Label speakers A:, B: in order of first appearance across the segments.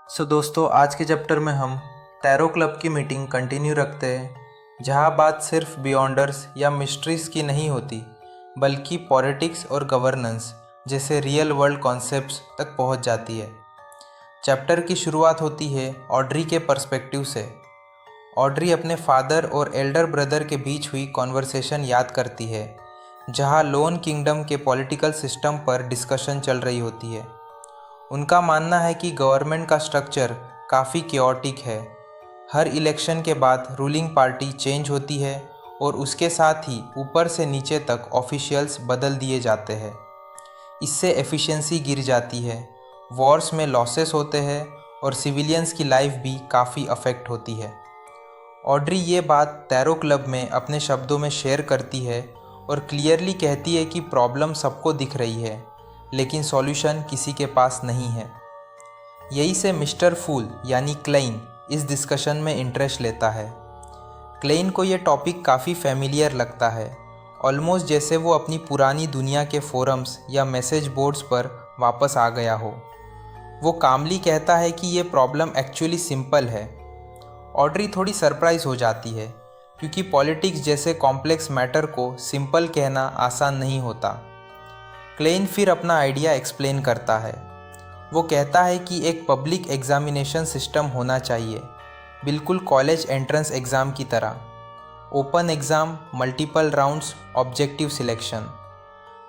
A: दोस्तों, आज के चैप्टर में हम टैरो क्लब की मीटिंग कंटिन्यू रखते हैं, जहां बात सिर्फ बियॉन्डर्स या मिस्ट्रीज़ की नहीं होती, बल्कि पॉलिटिक्स और गवर्नेंस जैसे रियल वर्ल्ड कॉन्सेप्ट्स तक पहुंच जाती है। चैप्टर की शुरुआत होती है ऑड्री के पर्सपेक्टिव से। ऑड्री अपने फादर और एल्डर ब्रदर के बीच हुई कॉन्वर्सेशन याद करती है, जहां लोन किंगडम के पॉलिटिकल सिस्टम पर डिस्कशन चल रही होती है। उनका मानना है कि गवर्नमेंट का स्ट्रक्चर काफ़ी क्योटिक है। हर इलेक्शन के बाद रूलिंग पार्टी चेंज होती है और उसके साथ ही ऊपर से नीचे तक ऑफिशियल्स बदल दिए जाते हैं। इससे एफिशिएंसी गिर जाती है, वॉर्स में लॉसेस होते हैं और सिविलियंस की लाइफ भी काफ़ी अफेक्ट होती है। ऑड्री ये बात टैरो क्लब में अपने शब्दों में शेयर करती है और क्लियरली कहती है कि प्रॉब्लम सबको दिख रही है, लेकिन सॉल्यूशन किसी के पास नहीं है। यही से मिस्टर फूल यानी क्लेन इस डिस्कशन में इंटरेस्ट लेता है। क्लेन को ये टॉपिक काफ़ी फेमिलियर लगता है, ऑलमोस्ट जैसे वो अपनी पुरानी दुनिया के फोरम्स या मैसेज बोर्ड्स पर वापस आ गया हो। वो कामली कहता है कि ये प्रॉब्लम एक्चुअली सिंपल है। ऑड्री थोड़ी सरप्राइज हो जाती है, क्योंकि पॉलिटिक्स जैसे कॉम्प्लेक्स मैटर को सिंपल कहना आसान नहीं होता। क्लेन फिर अपना आइडिया एक्सप्लेन करता है। वो कहता है कि एक पब्लिक एग्जामिनेशन सिस्टम होना चाहिए, बिल्कुल कॉलेज एंट्रेंस एग्ज़ाम की तरह। Open exam, multiple rounds, objective selection.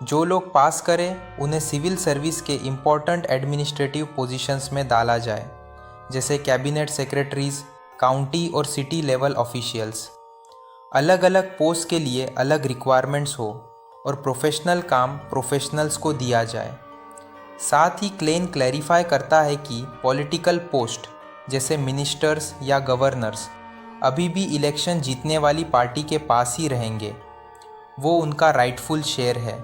A: जो लोग पास करें उन्हें सिविल सर्विस के इम्पॉर्टेंट एडमिनिस्ट्रेटिव पोजीशंस में डाला जाए, जैसे कैबिनेट सेक्रेटरीज, काउंटी और सिटी लेवल ऑफिशियल्स। अलग अलग पोस्ट के लिए अलग रिक्वायरमेंट्स हो और प्रोफेशनल काम प्रोफेशनल्स को दिया जाए। साथ ही क्लेन क्लैरिफाई करता है कि पॉलिटिकल पोस्ट जैसे मिनिस्टर्स या गवर्नर्स अभी भी इलेक्शन जीतने वाली पार्टी के पास ही रहेंगे, वो उनका राइटफुल शेयर है।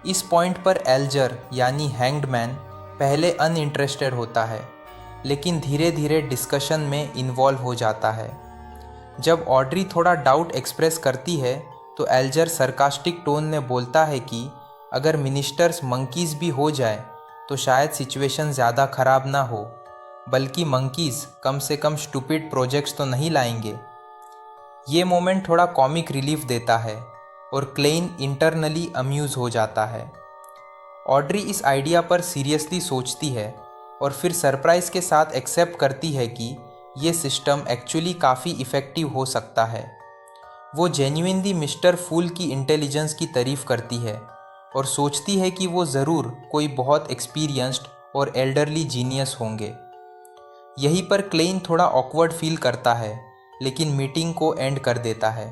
A: इस पॉइंट पर एल्जर यानी हैंग्ड मैन पहले अनइंटरेस्टेड होता है, लेकिन धीरे धीरे डिस्कशन में इन्वॉल्व हो जाता है। जब ऑड्री थोड़ा डाउट एक्सप्रेस करती है तो एल्जर सरकास्टिक टोन में बोलता है कि अगर मिनिस्टर्स मंकीज़ भी हो जाए तो शायद सिचुएशन ज़्यादा ख़राब ना हो, बल्कि मंकीज़ कम से कम स्टूपिड प्रोजेक्ट्स तो नहीं लाएंगे। ये मोमेंट थोड़ा कॉमिक रिलीफ देता है और क्लेन इंटरनली अम्यूज़ हो जाता है। ऑड्री इस आइडिया पर सीरियसली सोचती है और फिर सरप्राइज़ के साथ एक्सेप्ट करती है कि ये सिस्टम एक्चुअली काफ़ी इफ़ेक्टिव हो सकता है। वो जेन्युइनली मिस्टर फूल की इंटेलिजेंस की तारीफ़ करती है और सोचती है कि वो ज़रूर कोई बहुत एक्सपीरियंस्ड और एल्डरली जीनियस होंगे। यहीं पर क्लेन थोड़ा ऑकवर्ड फील करता है, लेकिन मीटिंग को एंड कर देता है।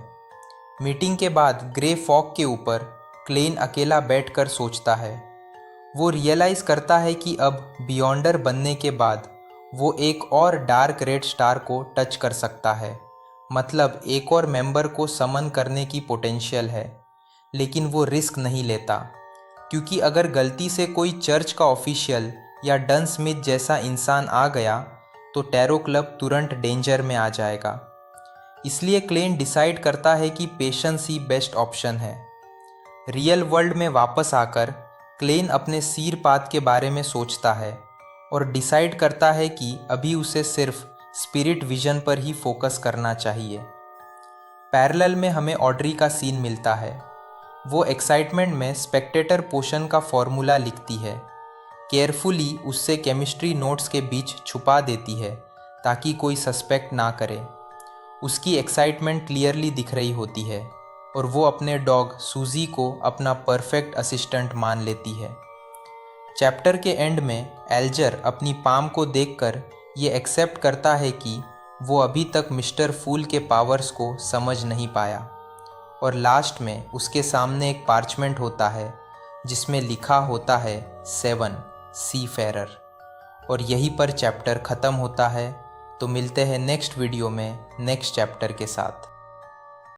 A: मीटिंग के बाद ग्रे फॉग के ऊपर क्लेन अकेला बैठकर सोचता है। वो रियलाइज़ करता है कि अब बियॉन्डर बनने के बाद वो एक और डार्क रेड स्टार को टच कर सकता है, मतलब एक और मेंबर को समन करने की पोटेंशियल है। लेकिन वो रिस्क नहीं लेता, क्योंकि अगर गलती से कोई चर्च का ऑफिशियल या डन स्मिथ जैसा इंसान आ गया तो टैरो क्लब तुरंत डेंजर में आ जाएगा। इसलिए क्लेन डिसाइड करता है कि पेशेंस ही बेस्ट ऑप्शन है। रियल वर्ल्ड में वापस आकर क्लेन अपने सीर पाथ के बारे में सोचता है और डिसाइड करता है कि अभी उसे सिर्फ स्पिरिट विजन पर ही फोकस करना चाहिए। पैरेलल में हमें ऑड्री का सीन मिलता है। वो एक्साइटमेंट में स्पेक्टेटर पोशन का फॉर्मूला लिखती है, केयरफुली उससे केमिस्ट्री नोट्स के बीच छुपा देती है ताकि कोई सस्पेक्ट ना करे। उसकी एक्साइटमेंट क्लियरली दिख रही होती है और वो अपने डॉग सूजी को अपना परफेक्ट असिस्टेंट मान लेती है। चैप्टर के एंड में एल्जर अपनी पाम को देखकर ये एक्सेप्ट करता है कि वो अभी तक मिस्टर फूल के पावर्स को समझ नहीं पाया, और लास्ट में उसके सामने एक पार्चमेंट होता है जिसमें लिखा होता है 7 सीफेरर। और यहीं पर चैप्टर ख़त्म होता है। तो मिलते हैं नेक्स्ट वीडियो में नेक्स्ट चैप्टर के साथ।